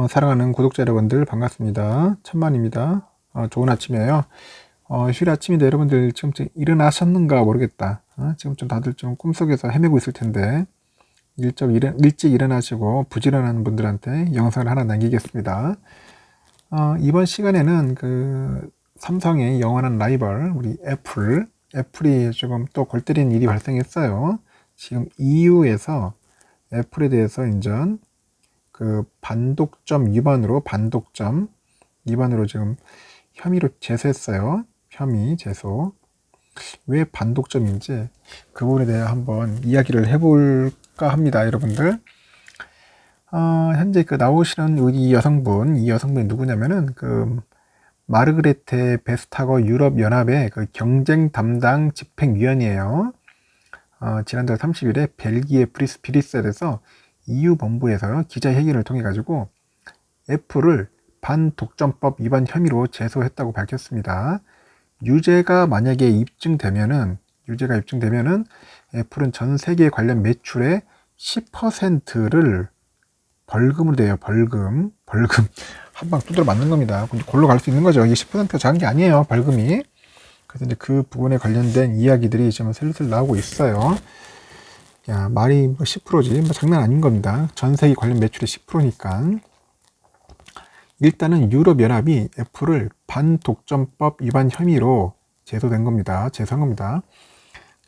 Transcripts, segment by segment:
사랑하는 구독자 여러분들 반갑습니다. 천만입니다. 좋은 아침이에요. 휴일 아침인데 여러분들 지금 일어나셨는가 모르겠다. 지금 좀 다들 좀 꿈속에서 헤매고 있을 텐데 일찍 일어나시고 부지런한 분들한테 영상을 하나 남기겠습니다. 이번 시간에는 그 삼성의 영원한 라이벌 우리 애플이 조금 또 골 때리는 일이 발생했어요. 지금 EU에서 애플에 대해서 인전 그 반독점 위반으로 지금 혐의로 제소했어요. 혐의 제소. 왜 반독점인지 그 부분에 대해 한번 이야기를 해볼까 합니다, 여러분들. 현재 그 나오시는 이 여성분이 누구냐면은 그 마르그레테 베스타거 유럽연합의 그 경쟁 담당 집행위원이에요. 지난달 30일에 벨기에 브뤼셀에서 EU 본부에서 기자회견을 통해 가지고 애플을 반독점법 위반 혐의로 제소했다고 밝혔습니다. 유죄가 입증되면은 애플은 전 세계 관련 매출의 10%를 벌금으로 돼요. 벌금 한 방 두드려 맞는 겁니다. 골로 갈 수 있는 거죠. 이게 10%가 작은 게 아니에요, 벌금이. 그래서 이제 그 부분에 관련된 이야기들이 지금 슬슬 나오고 있어요. 야, 말이 10%지 장난 아닌 겁니다. 전 세계 관련 매출의 10%니까. 일단은 유럽연합이 애플을 반독점법 위반 혐의로 제소한 겁니다.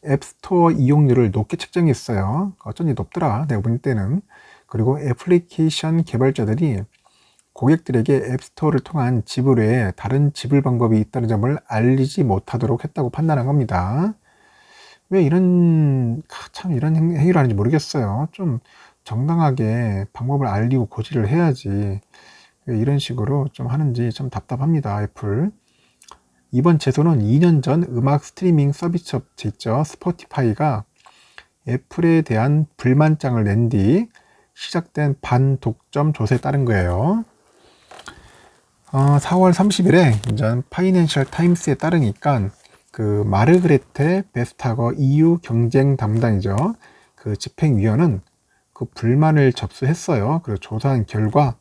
앱스토어 이용료를 높게 책정했어요. 어쩐지 높더라, 내가 볼 때는. 그리고 애플리케이션 개발자들이 고객들에게 앱스토어를 통한 지불 외에 다른 지불 방법이 있다는 점을 알리지 못하도록 했다고 판단한 겁니다. 왜 이런 행위를 하는지 모르겠어요. 좀 정당하게 방법을 알리고 고지를 해야지 왜 이런 식으로 좀 하는지 참 답답합니다, 애플. 이번 제소는 2년 전 음악 스트리밍 서비스 업체 있죠, 스포티파이가 애플에 대한 불만장을 낸 뒤 시작된 반독점 조사에 따른 거예요. 4월 30일에 이제 파이낸셜 타임스에 따르니까 그 마르그레테 베스타거 EU 경쟁 담당이죠. 그 집행위원은 그 불만을 접수했어요. 그리고 조사한 결과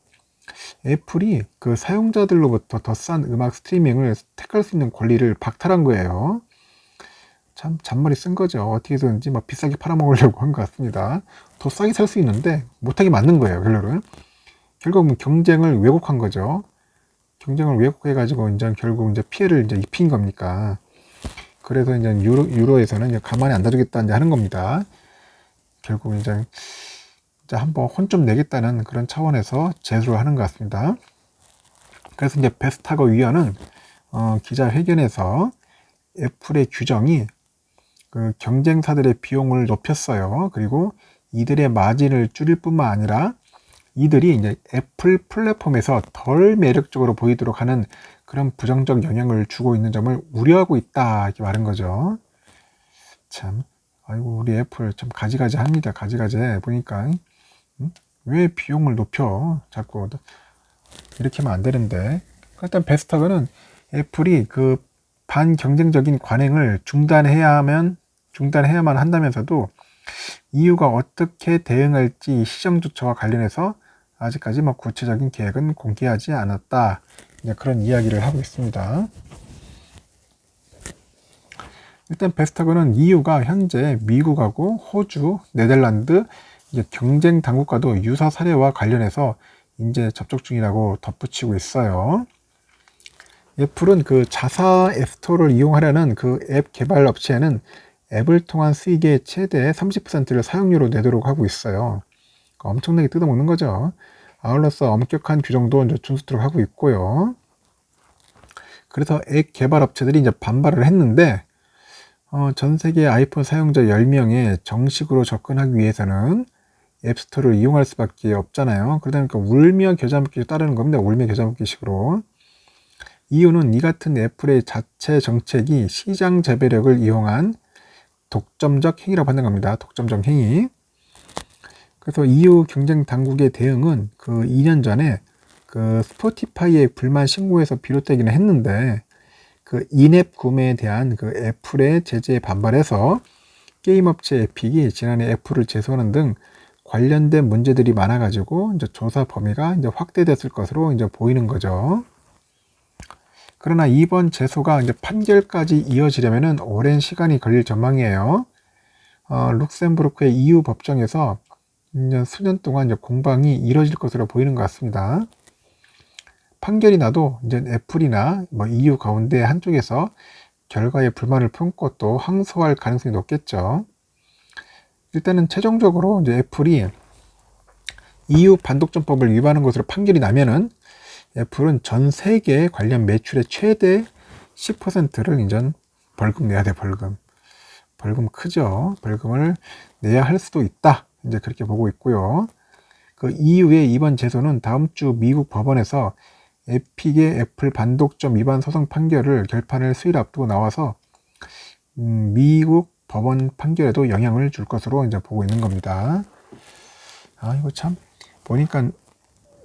애플이 그 사용자들로부터 더 싼 음악 스트리밍을 택할 수 있는 권리를 박탈한 거예요. 참 잔머리 쓴 거죠. 어떻게든지 막 비싸게 팔아먹으려고 한 것 같습니다. 더 싸게 살 수 있는데 못하게 만든 거예요, 결국은 경쟁을 왜곡한 거죠. 경쟁을 왜곡해가지고 결국 피해를 입힌 겁니까. 그래서 유로에서는 가만히 안 놔두겠다 하는 겁니다. 결국 한번 혼 좀 내겠다는 그런 차원에서 제소를 하는 것 같습니다. 그래서 베스타거 위원은 기자회견에서 애플의 규정이 그 경쟁사들의 비용을 높였어요. 그리고 이들의 마진을 줄일 뿐만 아니라 이들이 애플 플랫폼에서 덜 매력적으로 보이도록 하는 그런 부정적 영향을 주고 있는 점을 우려하고 있다, 이렇게 말한 거죠. 참, 아이고, 우리 애플 참 가지가지 합니다. 보니까. 왜 비용을 높여? 자꾸 이렇게 하면 안 되는데. 일단 베스터그는 애플이 그 반경쟁적인 관행을 중단해야만 한다면서도 EU가 어떻게 대응할지 시정조처와 관련해서 아직까지 구체적인 계획은 공개하지 않았다, 그런 이야기를 하고 있습니다. 일단 베스타그는 EU가 현재 미국하고 호주, 네덜란드 경쟁 당국과도 유사 사례와 관련해서 이제 접촉 중이라고 덧붙이고 있어요. 애플은 그 자사 앱스토어를 이용하려는 그 앱 개발 업체에는 앱을 통한 수익의 최대 30%를 사용료로 내도록 하고 있어요. 엄청나게 뜯어먹는 거죠. 아울러서 엄격한 규정도 준수토록 하고 있고요. 그래서 앱 개발 업체들이 반발을 했는데 전 세계 아이폰 사용자 10명에 정식으로 접근하기 위해서는 앱스토어를 이용할 수밖에 없잖아요. 그러다 보니까 울며 겨자 먹기 따르는 겁니다. 울며 겨자 먹기식으로. 이유는 이 같은 애플의 자체 정책이 시장 재배력을 이용한 독점적 행위라고 하는 겁니다. 독점적 행위. 그래서 EU 경쟁 당국의 대응은 그 2년 전에 그 스포티파이의 불만 신고에서 비롯되기는 했는데 그 인앱 구매에 대한 그 애플의 제재에 반발해서 게임 업체 에픽이 지난해 애플을 제소하는 등 관련된 문제들이 많아가지고 이제 조사 범위가 이제 확대됐을 것으로 이제 보이는 거죠. 그러나 이번 제소가 이제 판결까지 이어지려면은 오랜 시간이 걸릴 전망이에요. 룩셈부르크의 EU 법정에서 이제 수년 동안 이제 공방이 이뤄질 것으로 보이는 것 같습니다. 판결이 나도 이제 애플이나 뭐 EU 가운데 한쪽에서 결과에 불만을 품고 또 항소할 가능성이 높겠죠. 일단은 최종적으로 이제 애플이 EU 반독점법을 위반한 것으로 판결이 나면은 애플은 전 세계 관련 매출의 최대 10%를 이제 벌금 내야 돼. 벌금 크죠. 벌금을 내야 할 수도 있다. 이제 그렇게 보고 있고요. 그 EU의 이번 제소는 다음 주 미국 법원에서 에픽의 애플 반독점 위반 소송 판결을 결판을 수일 앞두고 나와서 미국 법원 판결에도 영향을 줄 것으로 이제 보고 있는 겁니다. 이거 참 보니까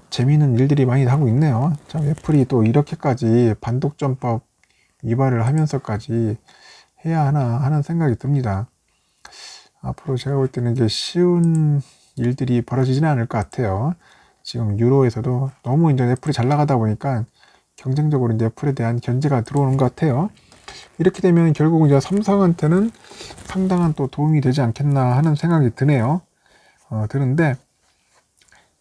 재미있는 일들이 많이 하고 있네요. 참 애플이 또 이렇게까지 반독점법 위반을 하면서까지 해야 하나 하는 생각이 듭니다. 앞으로 제가 볼 때는 이제 쉬운 일들이 벌어지지는 않을 것 같아요. 지금 유로에서도 너무 이제 애플이 잘 나가다 보니까 경쟁적으로 이제 애플에 대한 견제가 들어오는 것 같아요. 이렇게 되면 결국 이제 삼성한테는 상당한 또 도움이 되지 않겠나 하는 생각이 드네요. 드는데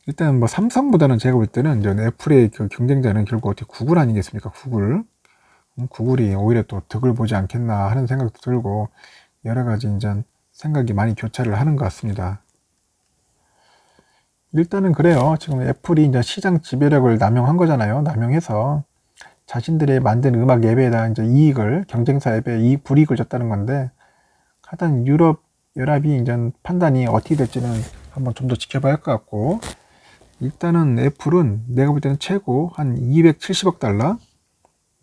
일단 뭐 삼성보다는 제가 볼 때는 이제 애플의 그 경쟁자는 결국 어떻게 구글 아니겠습니까? 구글이 오히려 또 득을 보지 않겠나 하는 생각도 들고 여러 가지 이제 생각이 많이 교차를 하는 것 같습니다. 일단은 그래요. 지금 애플이 이제 시장 지배력을 남용한 거잖아요. 남용해서 자신들의 만든 음악 앱에다 이제 이익을 경쟁사 앱에 불이익을 줬다는 건데 하여튼 유럽 연합이 이제 판단이 어떻게 될지는 한번 좀 더 지켜봐야 할 것 같고 일단은 애플은 내가 볼 때는 최고 한 270억 달러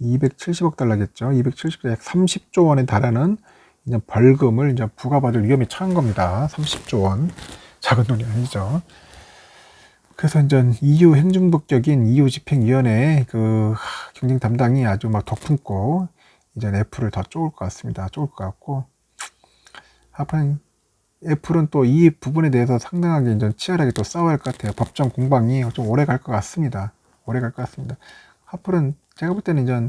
270억 달러겠죠. 270억 30조 원에 달하는 이제 벌금을 이제 부과받을 위험이 처한 겁니다. 30조 원 작은 돈이 아니죠. 그래서 이제 EU 행정법격인 EU 집행위원회의 그 경쟁 담당이 아주 막 덕품고 이제 애플을 더 쪼을 것 같습니다. 쪼을 것 같고 하여튼 애플은 또 이 부분에 대해서 상당하게 이제 치열하게 또 싸워야 할 것 같아요. 법정 공방이 좀 오래 갈 것 같습니다. 오래 갈 것 같습니다. 애플은 제가 볼 때는 이제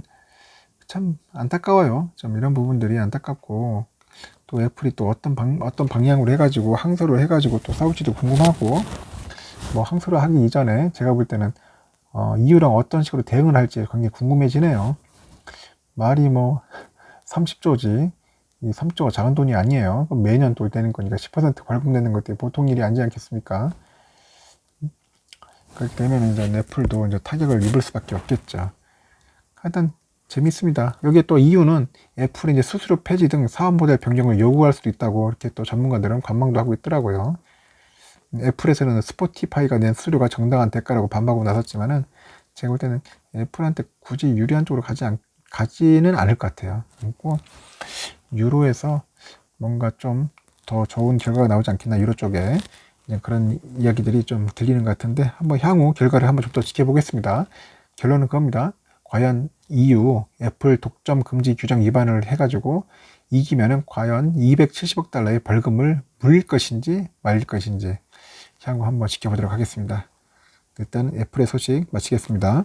참 안타까워요. 좀 이런 부분들이 안타깝고 또 애플이 또 어떤 방향으로 해가지고 항소를 해가지고 또 싸울지도 궁금하고 뭐 항소를 하기 이전에 제가 볼 때는 EU랑 어떤 식으로 대응을 할지 굉장히 궁금해지네요. 말이 뭐 30조지 이 3조가 작은 돈이 아니에요. 매년 또 되는 거니까 10% 벌금 내는 것도 보통 일이 아니지 않겠습니까? 그렇게 되면 이제 애플도 이제 타격을 입을 수밖에 없겠죠. 하여튼 재밌습니다. 여기에 또 EU는 애플의 이제 수수료 폐지 등 사업 모델 변경을 요구할 수도 있다고 이렇게 또 전문가들은 관망도 하고 있더라고요. 애플에서는 스포티파이가 낸 수수료가 정당한 대가라고 반박하고 나섰지만은 제가 볼 때는 애플한테 굳이 유리한 쪽으로 가지는 않을 것 같아요. 그리고 유로에서 뭔가 좀 더 좋은 결과가 나오지 않겠나 유로 쪽에 그런 이야기들이 좀 들리는 것 같은데 한번 향후 결과를 한번 좀 더 지켜보겠습니다. 결론은 그겁니다. 과연 EU 애플 독점 금지 규정 위반을 해가지고 이기면은 과연 270억 달러의 벌금을 물릴 것인지 말릴 것인지 향후 한번 지켜보도록 하겠습니다. 일단 애플의 소식 마치겠습니다.